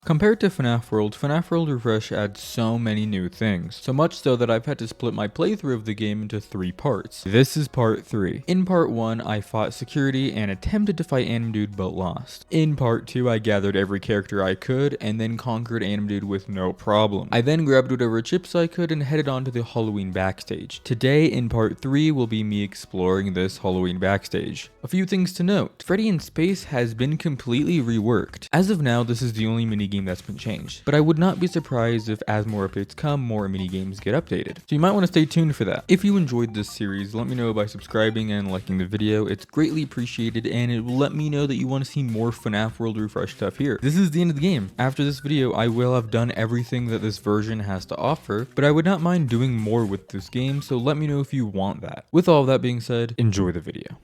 Compared to FNaF World, FNaF World Refresh adds so many new things, so much so that I've had to split my playthrough of the game into 3 parts. This is part 3. In part 1, I fought security and attempted to fight Animdude but lost. In part 2, I gathered every character I could and then conquered Animdude with no problem. I then grabbed whatever chips I could and headed on to the Halloween Backstage. Today, in part 3, will be me exploring this Halloween Backstage. A few things to note. Freddy in Space has been completely reworked. As of now, this is the only minigame that's been changed, but I would not be surprised if as more updates come, more minigames get updated. So you might want to stay tuned for that. If you enjoyed this series, let me know by subscribing and liking the video. It's greatly appreciated and it will let me know that you want to see more FNaF World Refresh stuff here. This is the end of the game. After this video, I will have done everything that this version has to offer, but I would not mind doing more with this game, so let me know if you want that. With all that being said, enjoy the video.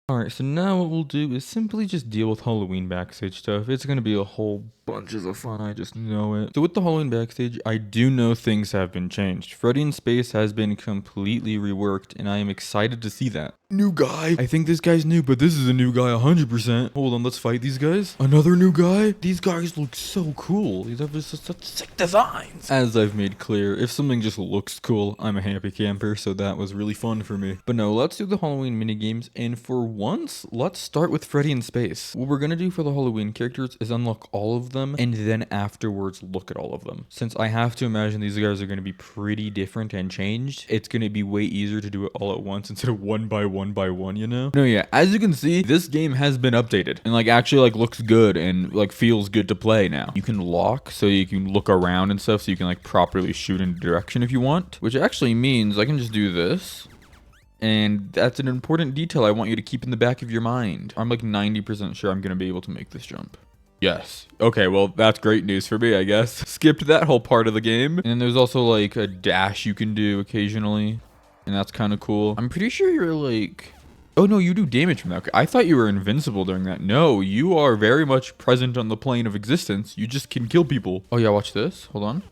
Alright, so now what we'll do is simply just deal with Halloween Backstage stuff. It's going to be a whole bunches of fun, I just know it. So with the Halloween Backstage, I do know things have been changed. Freddy in Space has been completely reworked, and I am excited to see that. New guy. I think this guy's new, but this is a new guy 100%. Hold on, let's fight these guys. Another new guy? These guys look so cool. These have just such sick designs. As I've made clear, if something just looks cool, I'm a happy camper, so that was really fun for me. But no, let's do the Halloween minigames, and for once, let's start with Freddy in Space. What we're gonna do for the Halloween characters is unlock all of them, and then afterwards look at all of them. Since I have to imagine these guys are gonna be pretty different and changed, it's gonna be way easier to do it all at once instead of one by one, you know? No, yeah, as you can see, this game has been updated and like actually like looks good and like feels good to play now. You can lock so you can look around and stuff, so you can like properly shoot in a direction if you want, which actually means I can just do this. And that's an important detail I want you to keep in the back of your mind. I'm like 90% sure I'm gonna be able to make this jump. Yes. Okay, well, that's great news for me, I guess. Skipped that whole part of the game. And then there's also like a dash you can do occasionally, and that's kind of cool. I'm pretty sure you're like... Oh no, you do damage from that. Okay, I thought you were invincible during that. No, you are very much present on the plane of existence. You just can kill people. Oh yeah, watch this. Hold on.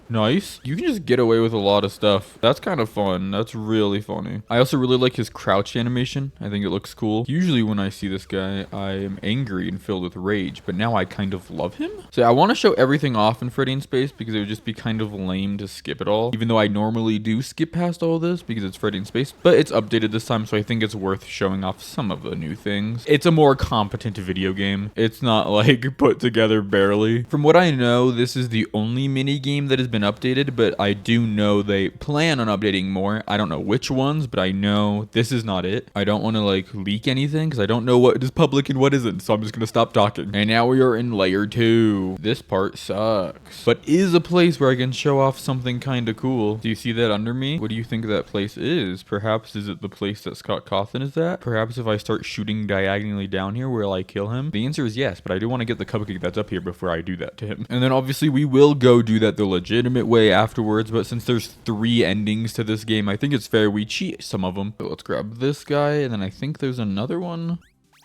Nice. You can just get away with a lot of stuff. That's kind of fun. That's really funny. I also really like his crouch animation. I think it looks cool. Usually when I see this guy, I am angry and filled with rage, but now I kind of love him. So I want to show everything off in Freddy in Space because it would just be kind of lame to skip it all. Even though I normally do skip past all this because it's Freddy in Space, but it's updated this time, so I think it's worth showing off some of the new things. It's a more competent video game. It's not like put together barely. From what I know, this is the only mini game that has been updated, but I do know they plan on updating more. I don't know which ones, but I know this is not it. I don't want to like leak anything because I don't know what is public and what isn't, so I'm just gonna stop talking. And now we are in layer 2. This part sucks, but is a place where I can show off something kind of cool. Do you see that under me? What do you think that place is? Perhaps is it the place that Scott Cawthon is at? Perhaps if I start shooting diagonally down here, will I kill him? The answer is yes, but I do want to get the cupcake that's up here before I do that to him. And then obviously we will go do that the legitimate way afterwards, but since there's 3 endings to this game, I think it's fair we cheat some of them. So let's grab this guy, and then I think there's another one.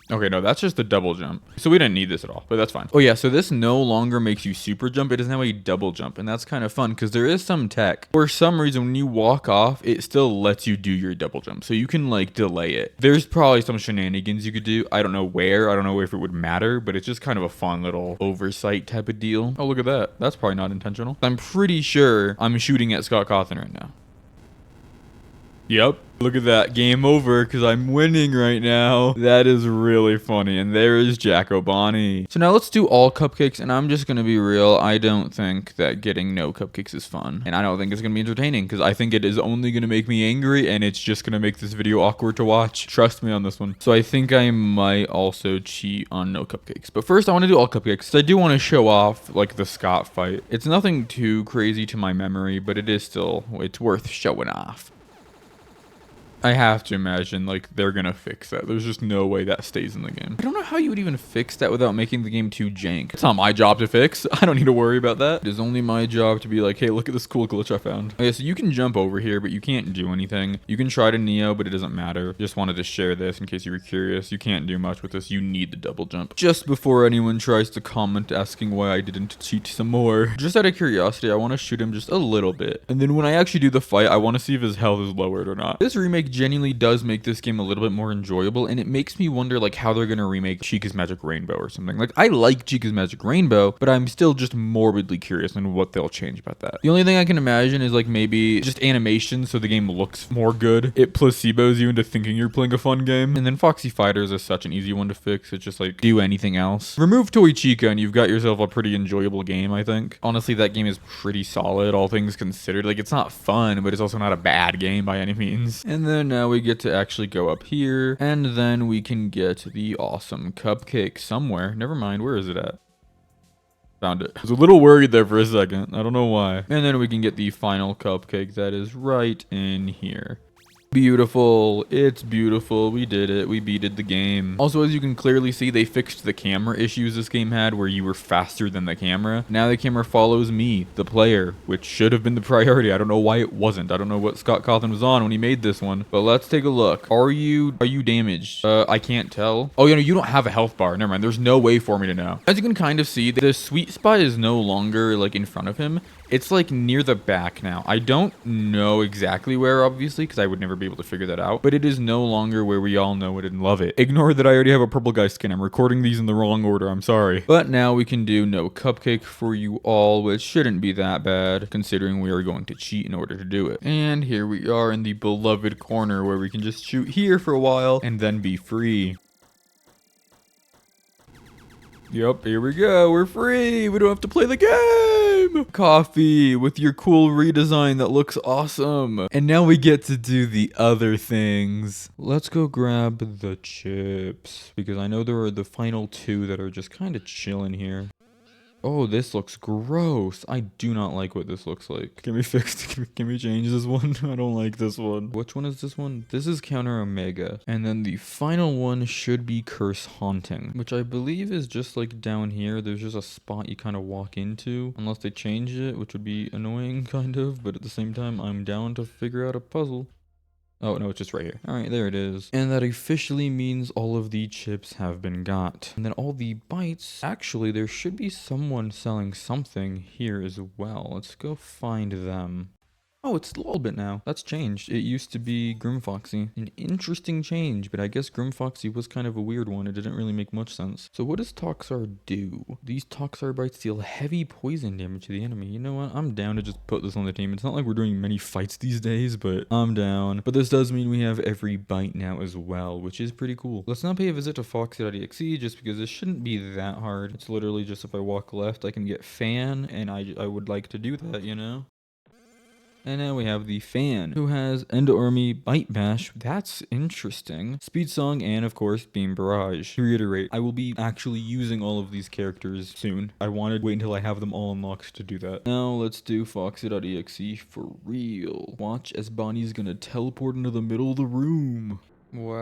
Okay, no, that's just a double jump. So we didn't need this at all, but that's fine. Oh yeah, so this no longer makes you super jump. It is now a double jump, and that's kind of fun because there is some tech. For some reason, when you walk off, it still lets you do your double jump. So you can like delay it. There's probably some shenanigans you could do. I don't know where. I don't know if it would matter, but it's just kind of a fun little oversight type of deal. Oh, look at that. That's probably not intentional. I'm pretty sure I'm shooting at Scott Cawthon right now. Yep. Look at that. Game over because I'm winning right now. That is really funny. And there is Jack O'Bonnie. So now let's do all cupcakes. And I'm just going to be real. I don't think that getting no cupcakes is fun. And I don't think it's going to be entertaining because I think it is only going to make me angry. And it's just going to make this video awkward to watch. Trust me on this one. So I think I might also cheat on no cupcakes. But first I want to do all cupcakes. So I do want to show off like the Scott fight. It's nothing too crazy to my memory, but it is still, it's worth showing off. I have to imagine, like, they're gonna fix that. There's just no way that stays in the game. I don't know how you would even fix that without making the game too jank. It's not my job to fix. I don't need to worry about that. It is only my job to be like, hey, look at this cool glitch I found. Okay, so you can jump over here, but you can't do anything. You can try to Neo, but it doesn't matter. Just wanted to share this in case you were curious. You can't do much with this. You need the double jump. Just before anyone tries to comment asking why I didn't cheat some more. Just out of curiosity, I want to shoot him just a little bit. And then when I actually do the fight, I want to see if his health is lowered or not. This remake genuinely does make this game a little bit more enjoyable, and it makes me wonder like how they're gonna remake Chica's Magic Rainbow or something. Like I like Chica's Magic Rainbow, but I'm still just morbidly curious on what they'll change about that. The only thing I can imagine is like maybe just animation so the game looks more good. It placebos you into thinking you're playing a fun game. And then Foxy Fighters is such an easy one to fix. It's just like do anything else. Remove Toy Chica and you've got yourself a pretty enjoyable game, I think. Honestly, that game is pretty solid, all things considered. Like it's not fun, but it's also not a bad game by any means. And then now we get to actually go up here, and then we can get the awesome cupcake somewhere. Never mind, where is it at? Found it. I was a little worried there for a second. I don't know why. And then we can get the final cupcake that is right in here. Beautiful. It's beautiful. We did it. We beated the game. Also, as you can clearly see, they fixed the camera issues this game had where you were faster than the camera. Now the camera follows me, the player, which should have been the priority. I don't know why it wasn't. I don't know what Scott Cawthon was on when he made this one, but let's take a look. Are you damaged? I can't tell. Oh, you don't have a health bar. Never mind. There's no way for me to know. As you can kind of see, the sweet spot is no longer like in front of him. It's like near the back now. I don't know exactly where, obviously, because I would never be able to figure that out, but it is no longer where we all know it and love it. Ignore that I already have a purple guy skin. I'm recording these in the wrong order. I'm sorry. But now we can do no cupcake for you all, which shouldn't be that bad, considering we are going to cheat in order to do it. And here we are in the beloved corner where we can just shoot here for a while and then be free. Yep, here we go. We're free. We don't have to play the game. Coffee with your cool redesign that looks awesome. And now we get to do the other things. Let's go grab the chips because I know there are the final two that are just kind of chilling here. Oh, this looks gross. I do not like what this looks like. Can we fix it? Can we change this one? I don't like this one. Which one is this one? This is Counter Omega. And then the final one should be Curse Haunting, which I believe is just like down here. There's just a spot you kind of walk into, unless they change it, which would be annoying kind of, but at the same time, I'm down to figure out a puzzle. Oh, no, it's just right here. All right, there it is. And that officially means all of the chips have been got. And then all the bytes, actually, there should be someone selling something here as well. Let's go find them. Oh, it's Lolbit now. That's changed. It used to be Grimfoxy. An interesting change, but I guess Grimfoxy was kind of a weird one. It didn't really make much sense. So what does Toxar do? These Toxar bites deal heavy poison damage to the enemy. You know what? I'm down to just put this on the team. It's not like we're doing many fights these days, but I'm down. But this does mean we have every bite now as well, which is pretty cool. Let's now pay a visit to Foxy.exe just because this shouldn't be that hard. It's literally just if I walk left, I can get Fan, and I would like to do that, you know? And now we have the Fan, who has End Army, Bite Bash. That's interesting. Speed Song, and of course, Beam Barrage. To reiterate, I will be actually using all of these characters soon. I wanted to wait until I have them all unlocked to do that. Now let's do Foxy.exe for real. Watch as Bonnie's gonna teleport into the middle of the room. Wow.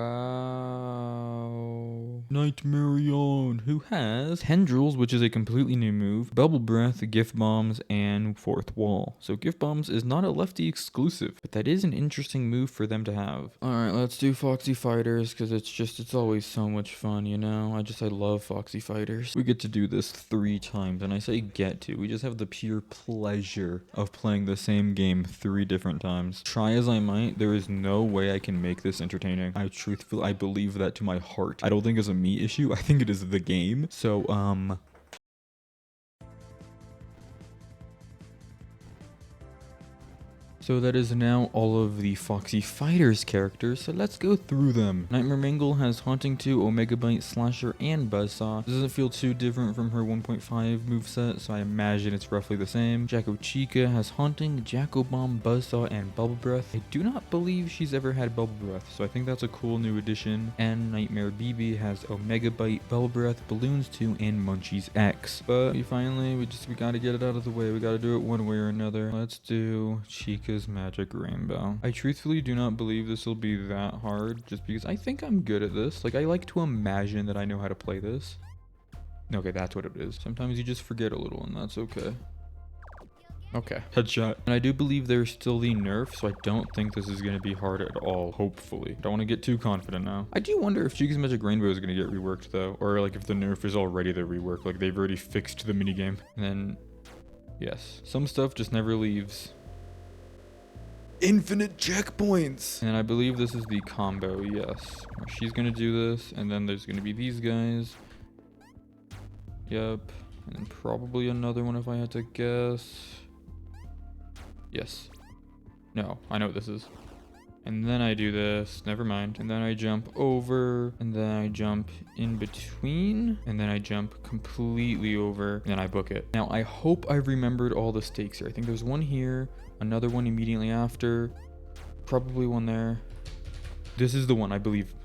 Nightmarion, who has Tendrils, which is a completely new move, Bubble Breath, Gift Bombs, and Fourth Wall. So Gift Bombs is not a lefty exclusive, but that is an interesting move for them to have. Alright, let's do Foxy Fighters, because it's always so much fun, you know? I love Foxy Fighters. We get to do this 3 times, and I say get to. We just have the pure pleasure of playing the same game 3 different times. Try as I might, there is no way I can make this entertaining. I believe that to my heart. I don't think it's a me issue. I think it is the game. So, So that is now all of the Foxy Fighters characters, so let's go through them. Nightmare Mangle has Haunting 2, Omega Bite, Slasher, and Buzzsaw. This doesn't feel too different from her 1.5 moveset, so I imagine it's roughly the same. Jacko Chica has Haunting, Jacko Bomb, Buzzsaw, and Bubble Breath. I do not believe she's ever had Bubble Breath, so I think that's a cool new addition. And Nightmare BB has Omega Bite, Bubble Breath, Balloons 2, and Munchies X. But we gotta get it out of the way. We gotta do it one way or another. Let's do Chica's Magic Rainbow. I truthfully do not believe this will be that hard, just because I think I'm good at this. Like, I like to imagine that I know how to play this. Okay, that's what it is. Sometimes you just forget a little, and that's okay. Okay, headshot. And I do believe there's still the nerf, so I don't think this is going to be hard at all, hopefully. Don't want to get too confident now. I do wonder if Chica's Magic Rainbow is going to get reworked, though. Or, like, if the nerf is already the rework. Like, they've already fixed the minigame. And then, yes. Some stuff just never leaves. infinite checkpoints. And I believe this is the combo, yes. She's gonna do this, and then there's gonna be these guys. Yep. And then probably another one if I had to guess. Yes. No, I know what this is. And then I do this, never mind. And then I jump over, and then I jump in between, and then I jump completely over, and then I book it. Now, I hope I remembered all the stakes here. I think there's one here, another one immediately after, probably one there. This is the one, I believe.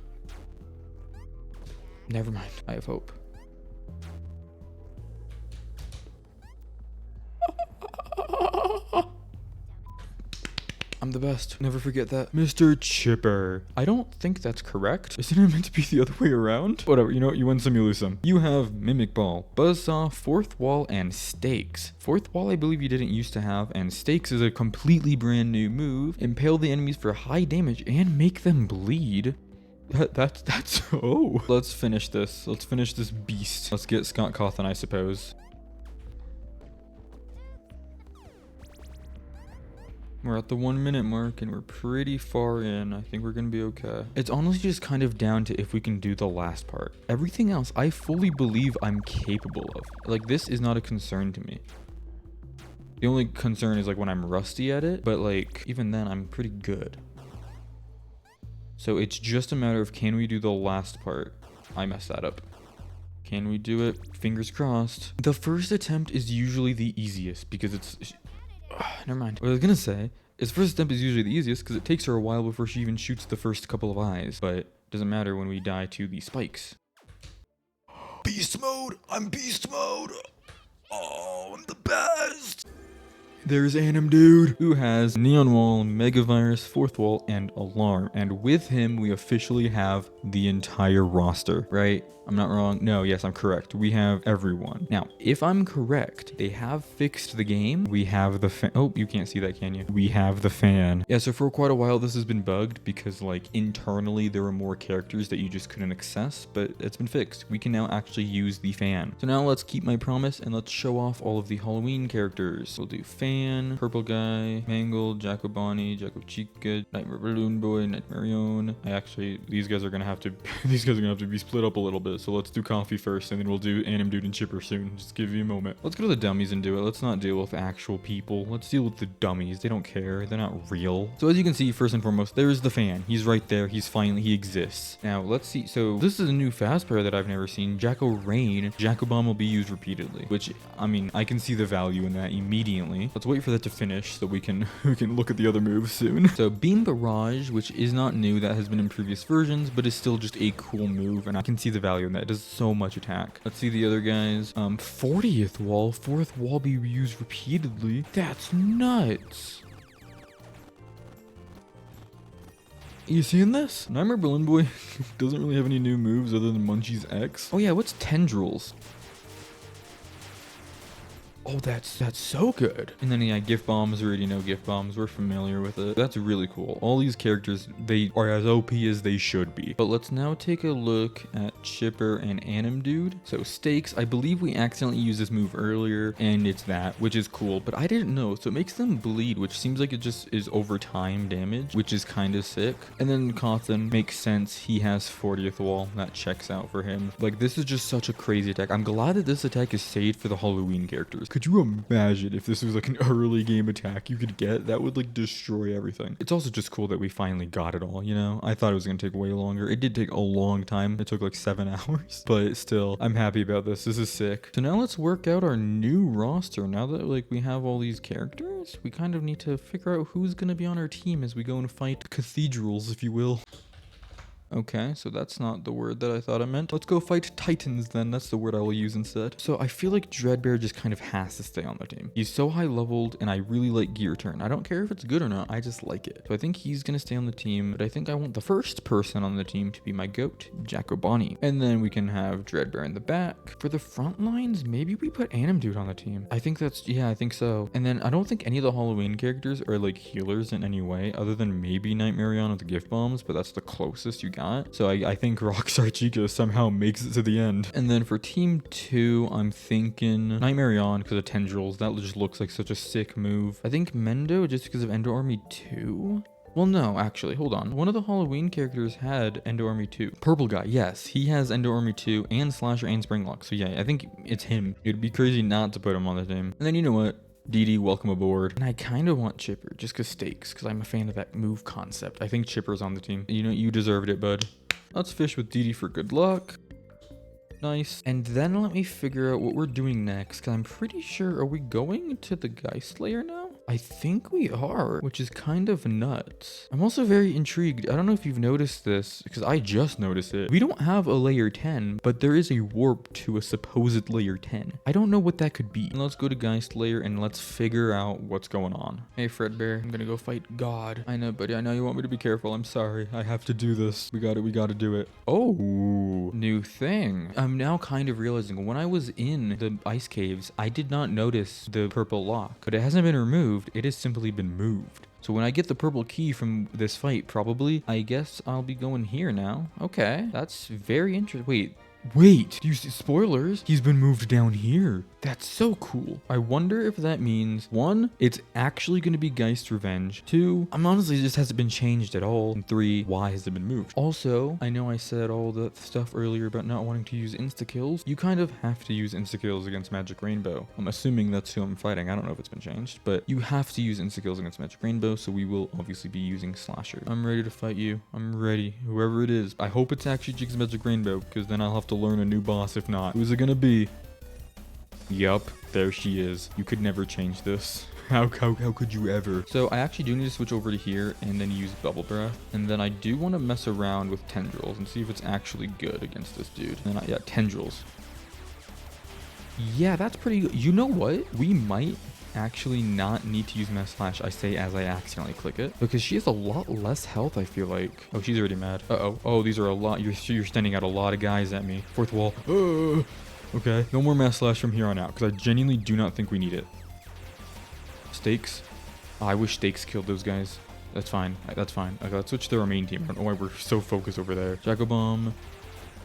Never mind, I have hope. I'm the best. Never forget that. Mr. Chipper. I don't think that's correct. Isn't it meant to be the other way around? Whatever, you know what? You win some, you lose some. You have Mimic Ball, Buzzsaw, Fourth Wall, and Stakes. Fourth Wall I believe you didn't used to have, and Stakes is a completely brand new move. Impale the enemies for high damage and make them bleed. That's oh. Let's finish this. Let's finish this beast. Let's get Scott Cawthon, I suppose. We're at the 1 minute mark and we're pretty far in. I think we're gonna be okay. It's honestly just kind of down to if we can do the last part. Everything else, I fully believe I'm capable of. Like, this is not a concern to me. The only concern is like when I'm rusty at it, but like even then I'm pretty good. So it's just a matter of, can we do the last part? I messed that up. Can we do it? Fingers crossed. The first attempt is usually the easiest because it's... never mind. What I was gonna say is first attempt is usually the easiest because it takes her a while before she even shoots the first couple of eyes, but it doesn't matter when we die to the spikes. Beast mode! I'm beast mode! Oh, I'm the best! There's Anim Dude, who has Neon Wall, Mega Virus, Fourth Wall, and Alarm. And with him, we officially have the entire roster, right? I'm not wrong. No, yes, I'm correct. We have everyone. Now, if I'm correct, they have fixed the game. We have the fan. Oh, you can't see that, can you? We have the fan. Yeah, so for quite a while, this has been bugged because, like, internally, there were more characters that you just couldn't access, but it's been fixed. We can now actually use the fan. So now let's keep my promise and let's show off all of the Halloween characters. We'll do Fan, Purple Guy, Mangle, Jacko Bonnie, Jacko Chica, Nightmare Balloon Boy, Nightmare Yon. These guys are gonna have to, be split up a little bit. So let's do Coffee first, and then we'll do Anim Dude and Chipper soon. Just give you a moment. Let's go to the dummies and do it. Let's not deal with actual people. Let's deal with the dummies. They don't care. They're not real. So as you can see, first and foremost, there's the fan. He's right there. He exists. Now let's see. So this is a new fast pair that I've never seen. Jacko Rain. Jacko Bomb will be used repeatedly, which, I mean, I can see the value in that immediately. Let's wait for that to finish so we can look at the other moves soon. So Beam Barrage, which is not new, that has been in previous versions, but is still just a cool move, and I can see the value in that. It does so much attack. Let's see the other guys. 40th Wall, Fourth Wall be used repeatedly. That's nuts. You seeing this? Nightmare Balloon Boy doesn't really have any new moves other than Munchie's X. Oh yeah, what's Tendrils? Oh, that's so good. And then yeah, gift bombs, we already know gift bombs. We're familiar with it. That's really cool. All these characters, they are as OP as they should be. But let's now take a look at Chipper and Anim Dude. So Stakes, I believe we accidentally used this move earlier, and it's that, which is cool. But I didn't know, so it makes them bleed, which seems like it just is over time damage, which is kind of sick. And then Cawthon makes sense. He has 40th Wall. That checks out for him. Like, this is just such a crazy attack. I'm glad that this attack is saved for the Halloween characters. Could you imagine if this was like an early game attack you could get? That would like destroy everything. It's also just cool that we finally got it all, you know? I thought it was gonna take way longer. It did take a long time. It took like 7 hours, but still, I'm happy about this. This is sick. So now let's work out our new roster. Now that like we have all these characters, we kind of need to figure out who's gonna be on our team as we go and fight cathedrals, if you will. Okay, so that's not the word that I thought I meant. Let's go fight Titans then. That's the word I will use instead. So I feel like Dreadbear just kind of has to stay on the team. He's so high leveled and I really like Gear Turn. I don't care if it's good or not. I just like it. So I think he's going to stay on the team, but I think I want the first person on the team to be my goat, Jacko Bonnie. And then we can have Dreadbear in the back. For the front lines, maybe we put Anim Dude on the team. I think that's, yeah, I think so. And then I don't think any of the Halloween characters are like healers in any way other than maybe Nightmare on with the gift bombs, but that's the closest you got not. So I think Rockstar Chica somehow makes it to the end. And then for team 2, I'm thinking Nightmare On because of Tendrils. That just looks like such a sick move. I think Mendo just because of Endo Army 2. Well, no, actually, hold on. One of the Halloween characters had Endo Army 2. Purple guy, yes. He has Endo Army 2 and Slasher and Springlock. So yeah, I think it's him. It'd be crazy not to put him on the team. And then you know what? DD, welcome aboard. And I kind of want Chipper just because stakes, because I'm a fan of that move concept. I think Chipper's on the team. You know, you deserved it, bud. Let's fish with DD for good luck. Nice. And then let me figure out what we're doing next, because I'm pretty sure, are we going to the Geist Layer now? I think we are, which is kind of nuts. I'm also very intrigued. I don't know if you've noticed this, because I just noticed it. We don't have a layer 10, but there is a warp to a supposed layer 10. I don't know what that could be. And let's go to Geist Layer and let's figure out what's going on. Hey, Fredbear, I'm gonna go fight God. I know, buddy. I know you want me to be careful. I'm sorry. I have to do this. We gotta do it. Oh, new thing. I'm now kind of realizing when I was in the ice caves, I did not notice the purple lock, but it hasn't been removed. It has simply been moved. So when I get the purple key from this fight, probably, I guess I'll be going here now. Okay, that's very interesting. Wait, do you see spoilers? He's been moved down here. That's so cool. I wonder if that means 1, it's actually going to be Geist Revenge. 2, I'm honestly, it just hasn't been changed at all. And 3, why has it been moved? Also, I know I said all that stuff earlier about not wanting to use insta-kills. You kind of have to use insta-kills against Magic Rainbow. I'm assuming that's who I'm fighting. I don't know if it's been changed, but you have to use insta-kills against Magic Rainbow, so we will obviously be using Slasher. I'm ready to fight you. I'm ready. Whoever it is. I hope it's actually Jigs Magic Rainbow, because then I'll have to learn a new boss. If not, who's it gonna be? Yup, there she is. You could never change this. How could you ever? So I actually do need to switch over to here and then use Bubble Breath. And then I do want to mess around with Tendrils and see if it's actually good against this dude. And then yeah, Tendrils. Yeah, that's pretty good. You know what? We might actually not need to use Mass Slash, I say as I accidentally click it, because she has a lot less health, I feel like. Oh, she's already mad. Uh-oh. Oh, these are a lot. You're standing out a lot of guys at me. Fourth wall. Okay. No more Mass Slash from here on out, because I genuinely do not think we need it. Stakes. Oh, I wish Stakes killed those guys. That's fine. That's fine. Okay, let's switch to our main team. I don't know why we're so focused over there. Jackal Bomb.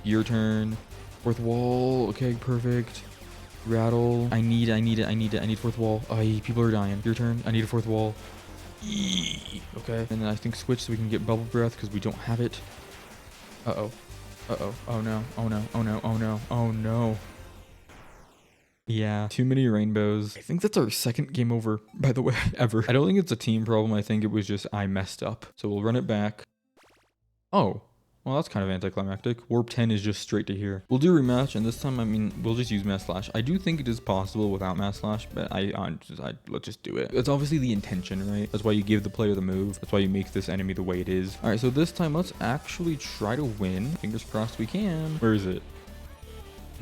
Your turn. Fourth wall. Okay, perfect. Rattle. I need it. I need fourth wall. Oh, people are dying. Your turn. I need a fourth wall. Okay. And then I think switch so we can get Bubble Breath because we don't have it. Uh-oh. Uh-oh. Oh no. Oh no. Oh no. Oh no. Oh no. Yeah, too many rainbows. I think that's our second game over, by the way, ever. I don't think it's a team problem. I think it was just I messed up. So we'll run it back. Oh. Well, that's kind of anticlimactic. Warp 10 is just straight to here. We'll do rematch, and this time, I mean, we'll just use Mass Slash. I do think it is possible without Mass Slash, but let's just do it. It's obviously the intention, right? That's why you give the player the move. That's why you make this enemy the way it is. All right, so this time, let's actually try to win. Fingers crossed we can. Where is it?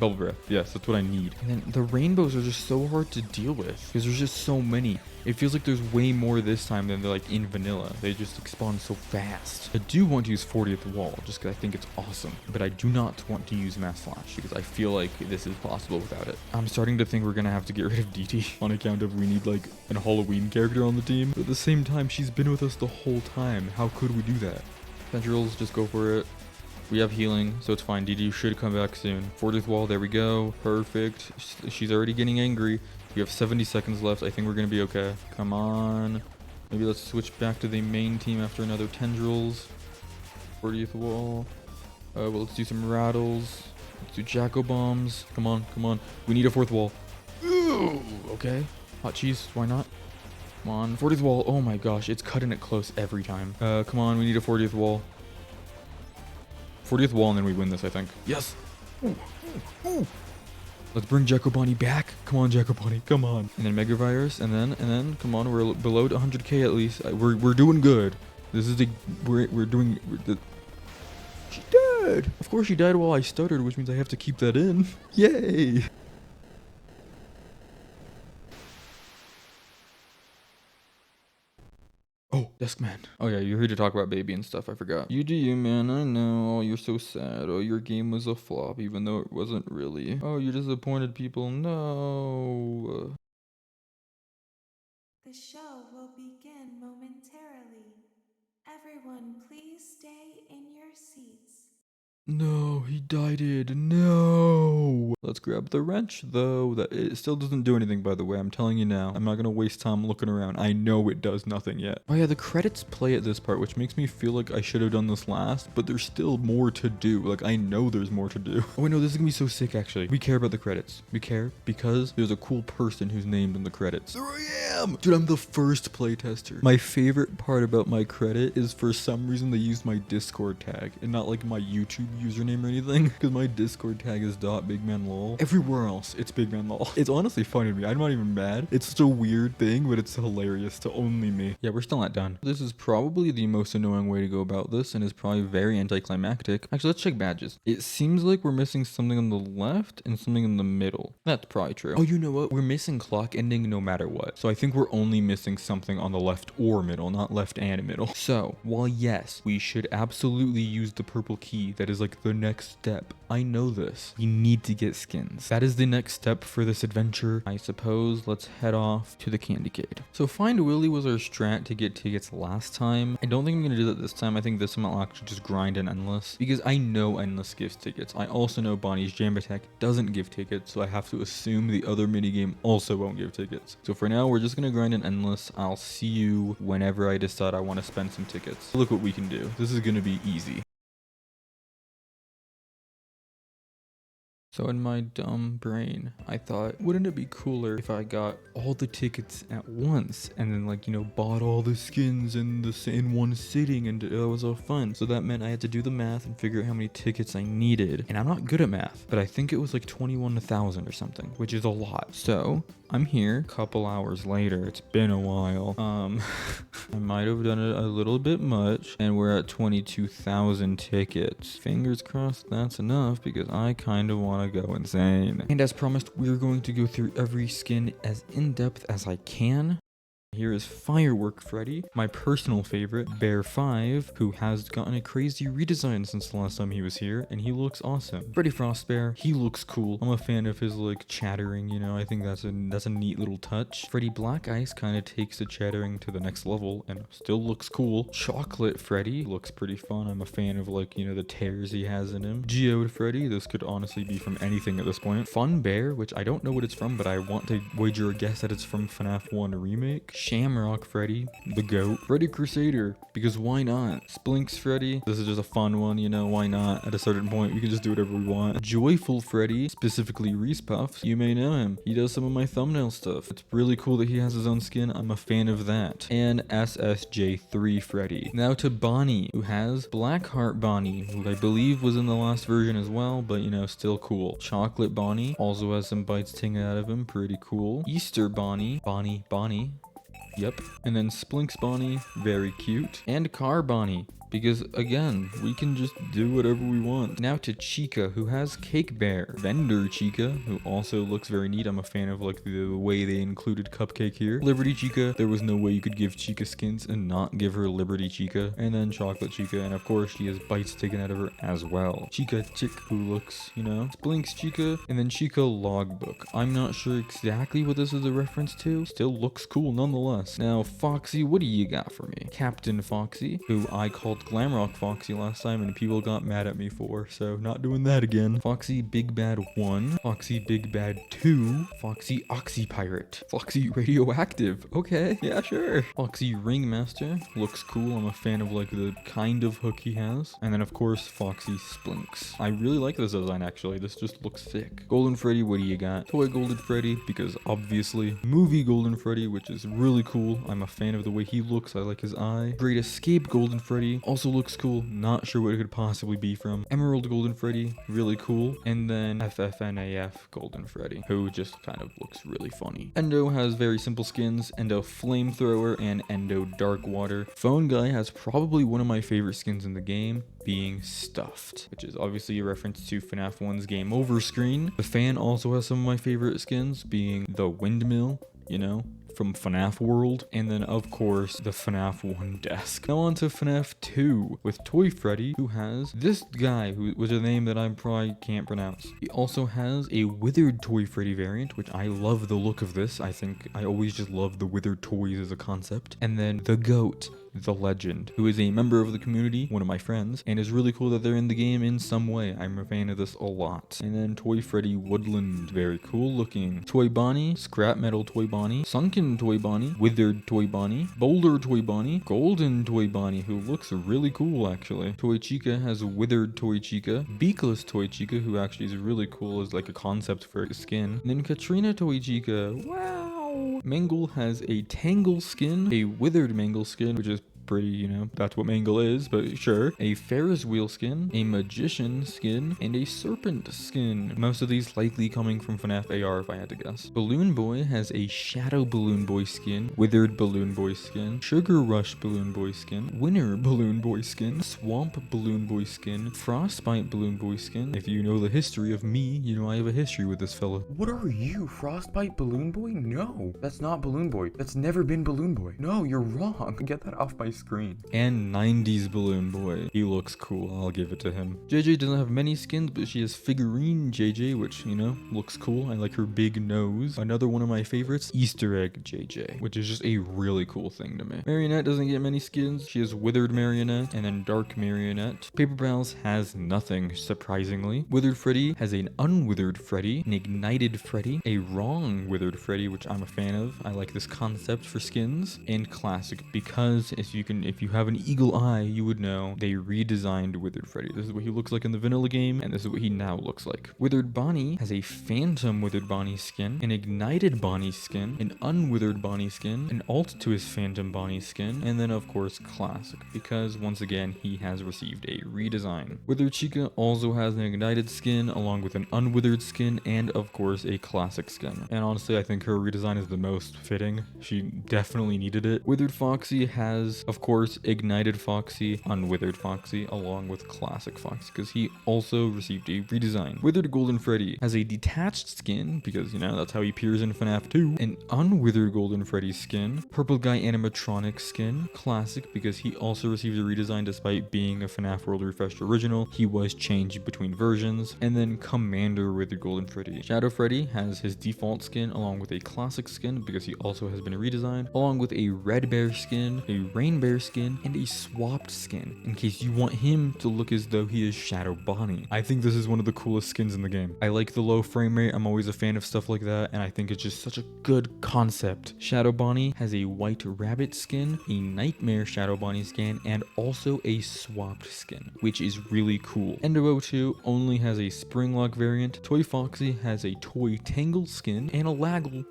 Bubble Breath. Yes, that's what I need. And then the rainbows are just so hard to deal with because there's just so many. It feels like there's way more this time than they're like in vanilla. They just spawn so fast. I do want to use 40th wall just because I think it's awesome, but I do not want to use Mass Slash because I feel like this is possible without it. I'm starting to think we're gonna have to get rid of DT on account of we need like a Halloween character on the team. But at the same time, she's been with us the whole time. How could we do that? Tendrils, just go for it. We have healing, so it's fine. DD should come back soon. 40th wall, there we go. Perfect. She's already getting angry. We have 70 seconds left. I think we're going to be okay. Come on. Maybe let's switch back to the main team after another Tendrils. 40th wall. Well, let's do some rattles. Let's do Jacko Bombs. Come on, come on. We need a fourth wall. Ooh, okay. Hot cheese, why not? Come on. 40th wall. Oh my gosh, it's cutting it close every time. Come on, we need a 40th wall. 40th wall and then we win this, I think. Yes! Ooh, ooh, ooh. Let's bring Jacobani back. Come on, Jacobani, come on. And then Mega Virus, and then, come on, we're below 100k at least. We're doing good. This is the, she died! Of course she died while I stuttered, which means I have to keep that in. Yay! Oh, Desk Man. Oh yeah, you're here to talk about baby and stuff, I forgot. You do you, man, I know. Oh, you're so sad. Oh, your game was a flop, even though it wasn't really. Oh, you disappointed people. No. The show will begin momentarily. Everyone, please stay in your seats. No, he died. No. Let's grab the wrench though. That it still doesn't do anything, by the way. I'm telling you now. I'm not gonna waste time looking around. I know it does nothing yet. Oh yeah, the credits play at this part, which makes me feel like I should have done this last, but there's still more to do. Like I know there's more to do. Oh wait, no, this is gonna be so sick actually. We care about the credits. We care because there's a cool person who's named in the credits. There I am! Dude, I'm the first playtester. My favorite part about my credit is for some reason they used my Discord tag and not like my YouTube username or anything, because my Discord tag is .BigManLOL. Everywhere else it's BigManLOL. It's honestly funny to me. I'm not even mad. It's such a weird thing, but it's hilarious to only me. Yeah, we're still not done. This is probably the most annoying way to go about this and is probably very anticlimactic. Actually, let's check badges. It seems like we're missing something on the left and something in the middle. That's probably true. Oh, you know what? We're missing clock ending no matter what. So I think we're only missing something on the left or middle, not left and middle. So while yes, we should absolutely use the purple key, that is like the next step. I know this. We need to get skins. That is the next step for this adventure. I suppose let's head off to the Candycade. So Find Willy was our strat to get tickets last time. I don't think I'm going to do that this time. I think this time I'll actually just grind an endless because I know endless gives tickets. I also know Bonnie's Jam Attack doesn't give tickets, so I have to assume the other minigame also won't give tickets. So for now, we're just going to grind an endless. I'll see you whenever I decide I want to spend some tickets. Look what we can do. This is going to be easy. So in my dumb brain, I thought, wouldn't it be cooler if I got all the tickets at once and then like, you know, bought all the skins in one sitting, and it was all fun. So that meant I had to do the math and figure out how many tickets I needed. And I'm not good at math, but I think it was like 21,000 or something, which is a lot. So I'm here a couple hours later. It's been a while. I might have done it a little bit much, and we're at 22,000 tickets. Fingers crossed that's enough because I kind of want to go insane. And as promised, we're going to go through every skin as in-depth as I can. Here is Firework Freddy, my personal favorite, Bear 5, who has gotten a crazy redesign since the last time he was here, and he looks awesome. Freddy Frostbear, he looks cool. I'm a fan of his like chattering, you know, I think that's a neat little touch. Freddy Black Ice kind of takes the chattering to the next level and still looks cool. Chocolate Freddy looks pretty fun. I'm a fan of like, you know, the tears he has in him. Geode Freddy, this could honestly be from anything at this point. Fun Bear, which I don't know what it's from, but I want to wager a guess that it's from FNaF 1 Remake. Shamrock Freddy, the GOAT. Freddy Crusader, because why not? Splinks Freddy, this is just a fun one, you know, why not? At a certain point, we can just do whatever we want. Joyful Freddy, specifically Reese Puffs, you may know him. He does some of my thumbnail stuff. It's really cool that he has his own skin. I'm a fan of that. And SSJ3 Freddy. Now to Bonnie, who has Blackheart Bonnie, who I believe was in the last version as well, but you know, still cool. Chocolate Bonnie, also has some bites tingling out of him, pretty cool. Easter Bonnie, Bonnie. Yep. And then Splinks Bonnie, very cute. And Car Bonnie, because again, we can just do whatever we want. Now to Chica, who has Cake Bear. Vendor Chica, who also looks very neat. I'm a fan of like the way they included Cupcake here. Liberty Chica, there was no way you could give Chica skins and not give her Liberty Chica. And then Chocolate Chica, and of course she has bites taken out of her as well. Chica Chick, who looks, you know, Splinks Chica, and then Chica Logbook. I'm not sure exactly what this is a reference to. Still looks cool nonetheless. Now Foxy, what do you got for me? Captain Foxy, who I called Glamrock Foxy last time and people got mad at me for, so not doing that again. Foxy Big Bad 1, Foxy Big Bad 2, Foxy Oxy Pirate, Foxy Radioactive, okay, yeah sure. Foxy Ringmaster, looks cool. I'm a fan of like the kind of hook he has. And then of course Foxy Splinks. I really like this design actually, this just looks sick. Golden Freddy, what do you got? Toy Golden Freddy, because obviously. Movie Golden Freddy, which is really cool. I'm a fan of the way he looks, I like his eye. Great Escape Golden Freddy, also looks cool. Not sure what it could possibly be from. Emerald Golden Freddy, really cool. And then FNaF Golden Freddy, who just kind of looks really funny. Endo has very simple skins, Endo Flamethrower and Endo Dark Water. Phone Guy has probably one of my favorite skins in the game, being Stuffed, which is obviously a reference to FNaF 1's Game Over screen. The Fan also has some of my favorite skins, being the Windmill, you know, from FNaF World, and then of course the FNaF 1 desk. Now on to FNaF 2 with Toy Freddy, who has this guy who was a name that I probably can't pronounce. He also has a withered Toy Freddy variant, which I love the look of this. I think I always just love the withered toys as a concept. And then the GOAT, the Legend, who is a member of the community, one of my friends, and it's really cool that they're in the game in some way. I'm a fan of this a lot. And then Toy Freddy Woodland, very cool looking. Toy Bonnie, Scrap Metal Toy Bonnie, Sunken Toy Bonnie, Withered Toy Bonnie, Boulder Toy Bonnie, Golden Toy Bonnie, who looks really cool actually. Toy Chica has Withered Toy Chica, Beakless Toy Chica, who actually is really cool as like a concept for a skin. And then Katrina Toy Chica, wow! Mangle has a Tangle skin, a Withered Mangle skin, which is pretty, you know, that's what Mangle is, but sure. A Ferris wheel skin, a Magician skin, and a Serpent skin. Most of these likely coming from FNaF AR if I had to guess. Balloon Boy has a Shadow Balloon Boy skin, Withered Balloon Boy skin, Sugar Rush Balloon Boy skin, Winter Balloon Boy skin, Swamp Balloon Boy skin, Frostbite Balloon Boy skin. If you know the history of me, you know I have a history with this fella. What are you, Frostbite Balloon Boy? No, that's not Balloon Boy. That's never been Balloon Boy. No, you're wrong. Get that off my screen. And 90s Balloon Boy. He looks cool, I'll give it to him. JJ doesn't have many skins, but she has Figurine JJ, which, you know, looks cool. I like her big nose. Another one of my favorites, Easter Egg JJ, which is just a really cool thing to me. Marionette doesn't get many skins. She has Withered Marionette and then Dark Marionette. Paper Pals has nothing, surprisingly. Withered Freddy has an Unwithered Freddy, an Ignited Freddy, a Wrong Withered Freddy, which I'm a fan of. I like this concept for skins. And Classic, because if you have an eagle eye, you would know they redesigned Withered Freddy. This is what he looks like in the vanilla game, and this is what he now looks like. Withered Bonnie has a Phantom Withered Bonnie skin, an Ignited Bonnie skin, an Unwithered Bonnie skin, an alt to his Phantom Bonnie skin, and then of course Classic, because once again he has received a redesign. Withered Chica also has an Ignited skin, along with an Unwithered skin, and of course a Classic skin. And honestly, I think her redesign is the most fitting. She definitely needed it. Withered Foxy has, of course, Ignited Foxy, Unwithered Foxy, along with Classic Foxy, because he also received a redesign. Withered Golden Freddy has a detached skin, because, you know, that's how he appears in FNaF 2. An Unwithered Golden Freddy skin. Purple Guy Animatronic skin. Classic, because he also received a redesign despite being a FNaF World Refreshed original. He was changed between versions. And then Commander Withered Golden Freddy. Shadow Freddy has his default skin, along with a Classic skin, because he also has been redesigned, along with a Red Bear skin, a Rain Bear skin, and a swapped skin, in case you want him to look as though he is Shadow Bonnie. I think this is one of the coolest skins in the game. I like the low frame rate, I'm always a fan of stuff like that, and I think it's just such a good concept. Shadow Bonnie has a White Rabbit skin, a Nightmare Shadow Bonnie skin, and also a swapped skin, which is really cool. Endo 02 only has a Spring Lock variant, Toy Foxy has a Toy Tangle skin, and a Laggle.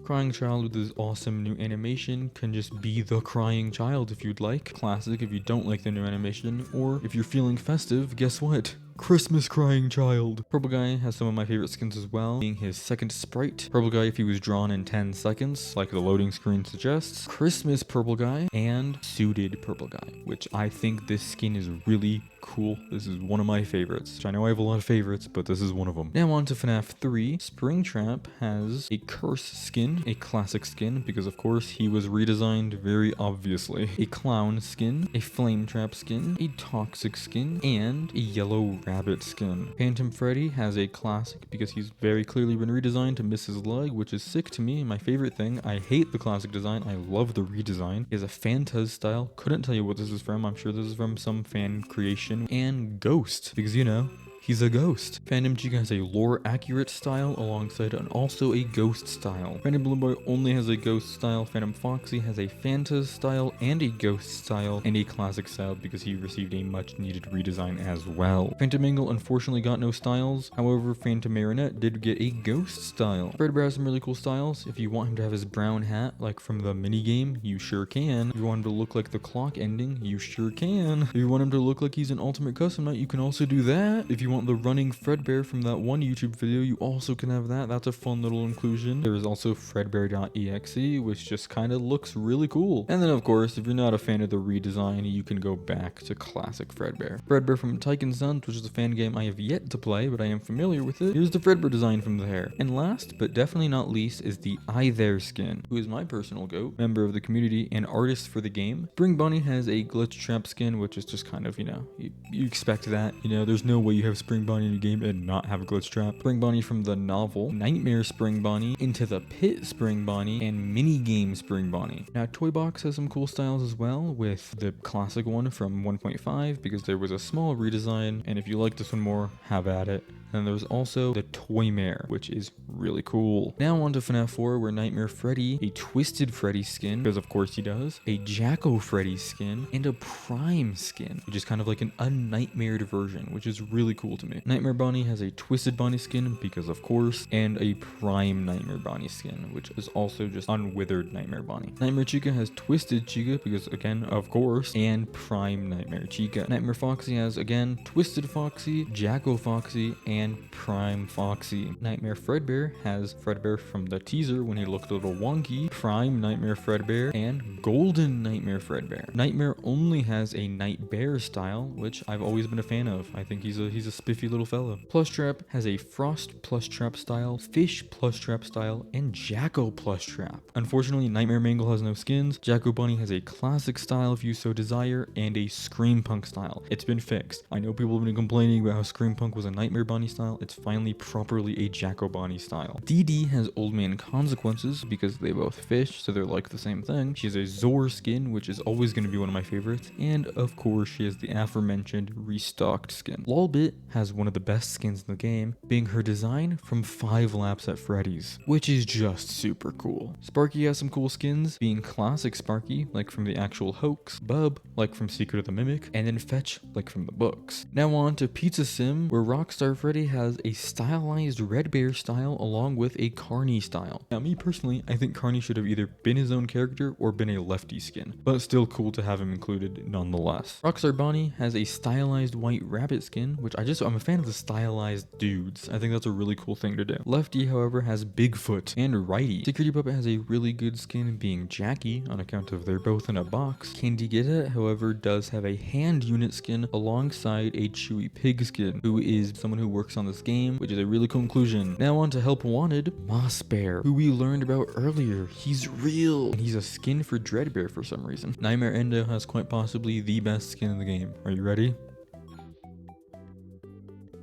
Crying Child with his awesome new animation can just be the Crying Child if you'd like. Classic if you don't like the new animation, or if you're feeling festive, guess what? Christmas Crying Child. Purple Guy has some of my favorite skins as well, being his second sprite. Purple Guy if he was drawn in 10 seconds, like the loading screen suggests. Christmas Purple Guy, and Suited Purple Guy, which I think this skin is really cool. This is one of my favorites. Which I know I have a lot of favorites, but this is one of them. Now on to FNaF 3. Springtrap has a Curse skin, a Classic skin, because of course he was redesigned very obviously. A Clown skin, a Flame Trap skin, a Toxic skin, and a Yellow Rabbit skin. Phantom Freddy has a Classic because he's very clearly been redesigned to miss his leg, which is sick to me. My favorite thing. I hate the Classic design. I love the redesign. He has a Phantaz style. Couldn't tell you what this is from. I'm sure this is from some fan creation. And Ghost, because you know, he's a ghost. Phantom Chica has a lore accurate style alongside and also a ghost style. Phantom Balloon Boy only has a ghost style. Phantom Foxy has a Phantaz style and a ghost style and a Classic style because he received a much needed redesign as well. Phantom Mangle unfortunately got no styles. However, Phantom Marionette did get a ghost style. Fredbear has some really cool styles. If you want him to have his brown hat like from the minigame, you sure can. If you want him to look like the clock ending, you sure can. If you want him to look like he's an ultimate custom knight, you can also do that. If you want the running Fredbear from that one YouTube video, you also can have that. That's a fun little inclusion. There is also Fredbear.exe, which just kind of looks really cool. And then of course, if you're not a fan of the redesign, you can go back to classic Fredbear. Fredbear from Tycoon Sons, which is a fan game I have yet to play, but I am familiar with it. Here's the Fredbear design from there. And last, but definitely not least, is the I There skin, who is my personal goat, member of the community and artist for the game. Spring Bunny has a Glitch Trap skin, which is just kind of, you know, you expect that. You know, there's no way you have Spring Bonnie in a game and not have a glitch trap. Spring Bonnie from the novel, Nightmare Spring Bonnie, Into the Pit Spring Bonnie, and Mini Game Spring Bonnie. Now, Toy Box has some cool styles as well, with the classic one from 1.5 because there was a small redesign, and if you like this one more, have at it. And there's also the Toy Mare, which is really cool. Now on to FNaF 4, where Nightmare Freddy, a Twisted Freddy skin, because of course he does, a Jacko Freddy skin, and a Prime skin, which is kind of like an unnightmared version, which is really cool to me. Nightmare Bonnie has a Twisted Bonnie skin, because of course, and a Prime Nightmare Bonnie skin, which is also just unwithered Nightmare Bonnie. Nightmare Chica has Twisted Chica, because again, of course, and Prime Nightmare Chica. Nightmare Foxy has, again, Twisted Foxy, Jacko Foxy, and Prime Foxy. Nightmare Fredbear has Fredbear from the teaser when he looked a little wonky, Prime Nightmare Fredbear, and Golden Nightmare Fredbear. Nightmare only has a Nightbear style, which I've always been a fan of. I think he's a spiffy little fella. Plushtrap has a Frost Plushtrap style, Fish Plushtrap style, and Jacko Plushtrap. Unfortunately, Nightmare Mangle has no skins. Jacko Bunny has a classic style if you so desire, and a Scream Punk style. It's been fixed. I know people have been complaining about how Scream Punk was a Nightmare Bunny style. It's finally properly a Jacko Bonnie style. DD has Old Man Consequences because they both fish, so they're like the same thing. She has a Zor skin, which is always going to be one of my favorites, and of course she has the aforementioned restocked skin. Lolbit has one of the best skins in the game, being her design from 5 Laps at Freddy's, which is just super cool. Sparky has some cool skins, being classic Sparky, like from the actual hoax, Bub, like from Secret of the Mimic, and then Fetch, like from the books. Now on to Pizza Sim, where Rockstar Freddy has a stylized Red Bear style along with a Carney style. Now me personally, I think Carney should have either been his own character or been a lefty skin, but still cool to have him included nonetheless. Rockstar Bonnie has a stylized White Rabbit skin, which I'm a fan of the stylized dudes. I think that's a really cool thing to do. Lefty, however, has Bigfoot, and Righty. Security Puppet has a really good skin being Jackie on account of they're both in a box. Candy Getta, however, does have a hand unit skin alongside a Chewy Pig skin, who is someone who works on this game, which is a really cool inclusion. Now on to Help Wanted, Moss Bear, who we learned about earlier. He's real, and he's a skin for Dreadbear for some reason. Nightmare Endo has quite possibly the best skin in the game. Are you ready?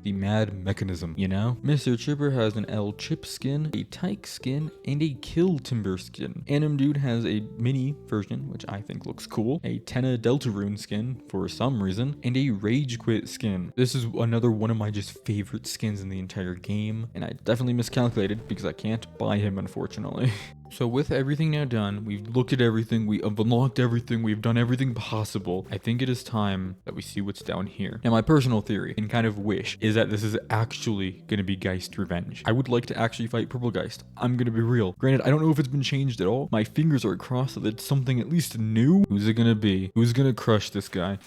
The Mad Mechanism, you know? Mr. Chipper has an L Chip skin, a Tyke skin, and a Kill Timber skin. Anim Dude has a mini version, which I think looks cool, a Tenna Deltarune skin for some reason, and a Rage Quit skin. This is another one of my just favorite skins in the entire game, and I definitely miscalculated because I can't buy him, unfortunately. So with everything now done, we've looked at everything, we have unlocked everything, we've done everything possible. I think it is time that we see what's down here. Now my personal theory and kind of wish is that this is actually going to be Geist Revenge. I would like to actually fight Purple Geist. I'm going to be real. Granted, I don't know if it's been changed at all. My fingers are crossed that it's something at least new. Who's it going to be? Who's going to crush this guy?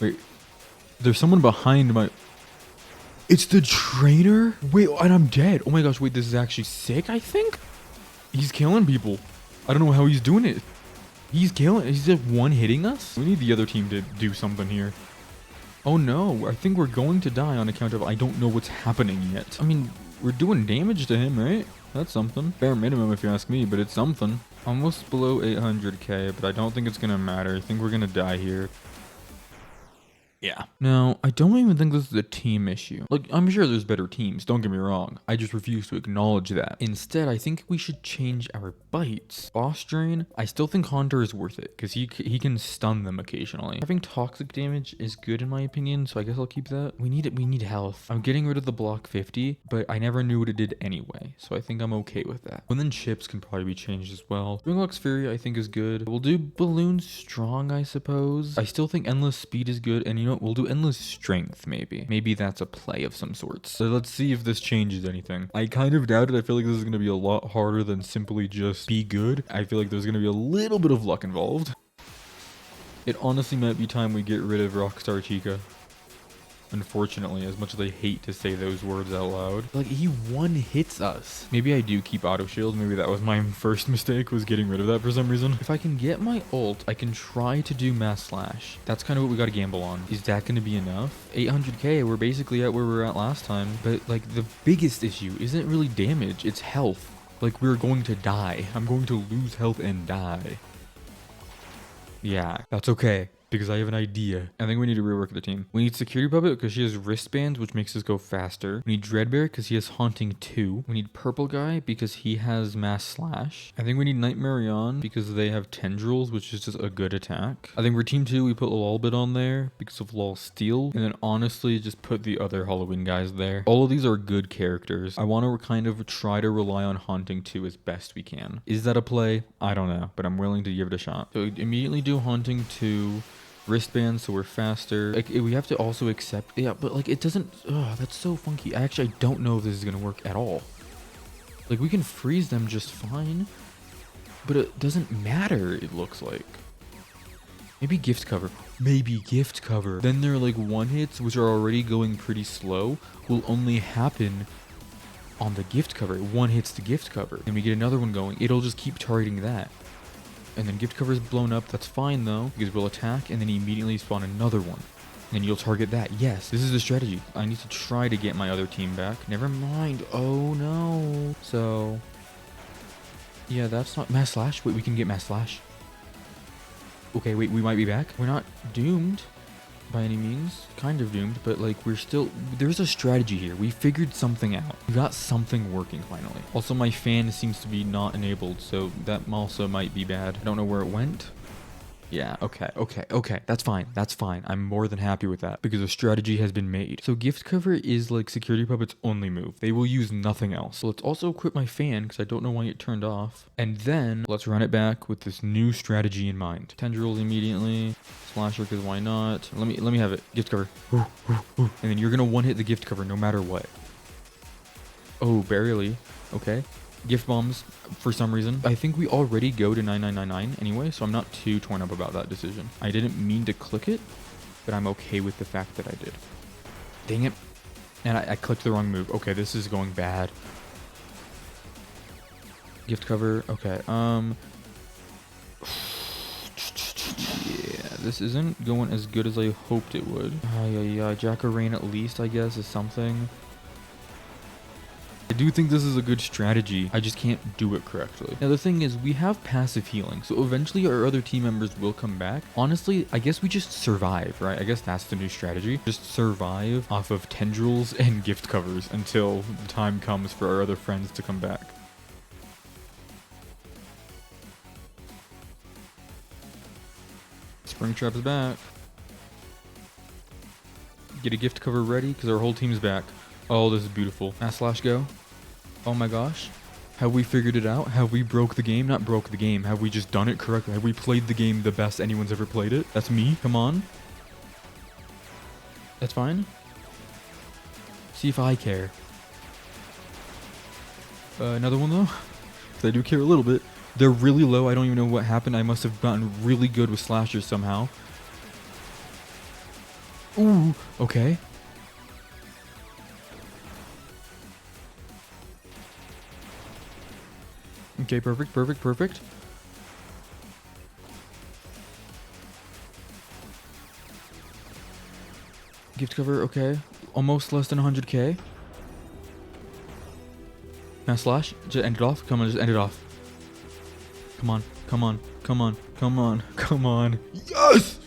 Wait, there's someone behind my... It's the trainer? Wait, and I'm dead. Oh my gosh, wait, this is actually sick, I think? He's killing people. I don't know how he's doing it. He's just one-hitting us? We need the other team to do something here. Oh no, I think we're going to die on account of I don't know what's happening yet. I mean, we're doing damage to him, right? That's something. Bare minimum if you ask me, but it's something. Almost below 800k, but I don't think it's gonna matter. I think we're gonna die here. Yeah. Now, I don't even think this is a team issue. Like, I'm sure there's better teams, don't get me wrong. I just refuse to acknowledge that. Instead, I think we should change our bites. Boss Drain, I still think Haunter is worth it, because he can stun them occasionally. Having toxic damage is good in my opinion, so I guess I'll keep that. We need health. I'm getting rid of the block 50, but I never knew what it did anyway, so I think I'm okay with that. And then Chips can probably be changed as well. Springlock's Fury, I think, is good. We'll do Balloon Strong, I suppose. I still think Endless Speed is good, and you know what, we'll do Endless Strength, maybe. Maybe that's a play of some sorts. So let's see if this changes anything. I kind of doubt it. I feel like this is going to be a lot harder than simply just be good. I feel like there's going to be a little bit of luck involved. It honestly might be time we get rid of Rockstar Chica. Unfortunately, as much as I hate to say those words out loud. Like, he one-hits us. Maybe I do keep auto shield. Maybe that was my first mistake, was getting rid of that for some reason. If I can get my ult, I can try to do mass slash. That's kind of what we got to gamble on. Is that going to be enough? 800k, we're basically at where we were at last time. But, like, the biggest issue isn't really damage. It's health. Like, we're going to die. I'm going to lose health and die. Yeah, that's okay. because I have an idea. I think we need to rework the team. We need Security Puppet because she has wristbands, which makes us go faster. We need Dreadbear because he has Haunting 2. We need Purple Guy because he has Mass Slash. I think we need Nightmare on because they have Tendrils, which is just a good attack. I think for Team 2, we put Lolbit on there because of Lol Steel. And then honestly, just put the other Halloween guys there. All of these are good characters. I want to kind of try to rely on Haunting 2 as best we can. Is that a play? I don't know, but I'm willing to give it a shot. So immediately do Haunting 2. Wristbands, so we're faster. Like, we have to also accept, yeah, but like it doesn't, oh, that's so funky. I don't know if this is gonna work at all. Like, we can freeze them just fine, but it doesn't matter, it looks like. Maybe gift cover. Maybe gift cover. Then they're like one hits, which are already going pretty slow, will only happen on the gift cover. One hits the gift cover. Then we get another one going. It'll just keep targeting that. And then gift cover is blown up. That's fine though, because we'll attack and then immediately spawn another one. And you'll target that. Yes, this is the strategy. I need to try to get my other team back. Never mind. Oh no. So, yeah, that's not Mass Slash. Wait, we can get Mass Slash. Okay, wait, we might be back. We're not doomed by any means. Kind of doomed, but like we're still, there's a strategy here. We figured something out. We got something working finally. Also, my fan seems to be not enabled, so that also might be bad. I don't know where it went. Yeah, okay. That's fine. That's fine. I'm more than happy with that because a strategy has been made. So gift cover is like Security Puppet's only move. They will use nothing else. So let's also equip my fan because I don't know why it turned off. And then let's run it back with this new strategy in mind. Tendrils immediately. Slasher because why not? Let me have it. Gift cover. And then you're gonna one hit the gift cover no matter what. Oh, barely. Okay. Gift bombs for some reason. I think we already go to 9999 anyway, so I'm not too torn up about that decision. I didn't mean to click it, but I'm okay with the fact that I did. Dang it. And I clicked the wrong move. Okay, this is going bad. Gift cover. Okay. Yeah, this isn't going as good as I hoped it would. Yeah. Jack-o'-rain at least, I guess, is something. I do think this is a good strategy. I just can't do it correctly. Now the thing is, we have passive healing, so eventually our other team members will come back. Honestly, I guess we just survive, right? I guess that's the new strategy. Just survive off of tendrils and gift covers until the time comes for our other friends to come back. Springtrap is back. Get a gift cover ready because our whole team's back. Oh, this is beautiful. Mass Slash go. Oh my gosh. Have we figured it out? Have we broke the game? Not broke the game. Have we just done it correctly? Have we played the game the best anyone's ever played it? That's me. Come on. That's fine. See if I care. Another one though? Because I do care a little bit. They're really low. I don't even know what happened. I must have gotten really good with slashers somehow. Ooh, okay. Okay, perfect. Gift cover, okay. Almost less than 100k. Mass Slash, just end it off. Come on, just end it off. Come on. Yes!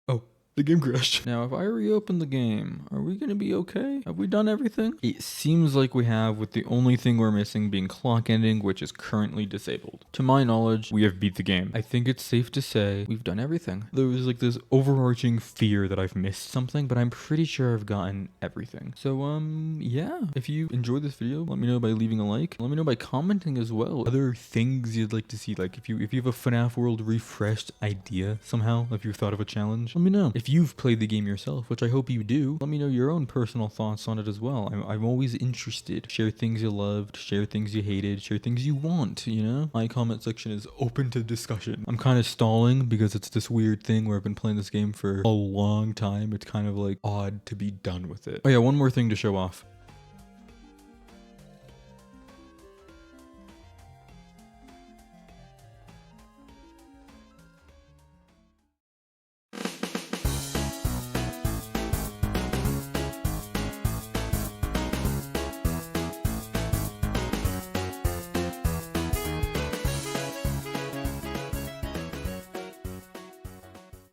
Oh, the game crashed. Now, if I reopen the game, are we gonna be okay? Have we done everything? It seems like we have, with the only thing we're missing being clock ending, which is currently disabled. To my knowledge, we have beat the game. I think it's safe to say we've done everything. There was like this overarching fear that I've missed something, but I'm pretty sure I've gotten everything. So, yeah. If you enjoyed this video, let me know by leaving a like. Let me know by commenting as well. Other things you'd like to see, like if you have a FNaF World refreshed idea somehow, if you've thought of a challenge, let me know. If you've played the game yourself, which I hope you do, let me know your own personal thoughts on it as well. I'm always interested. Share things you loved, share things you hated, share things you want, you know? My comment section is open to discussion. I'm kind of stalling because it's this weird thing where I've been playing this game for a long time. It's kind of like odd to be done with it. Oh yeah, one more thing to show off.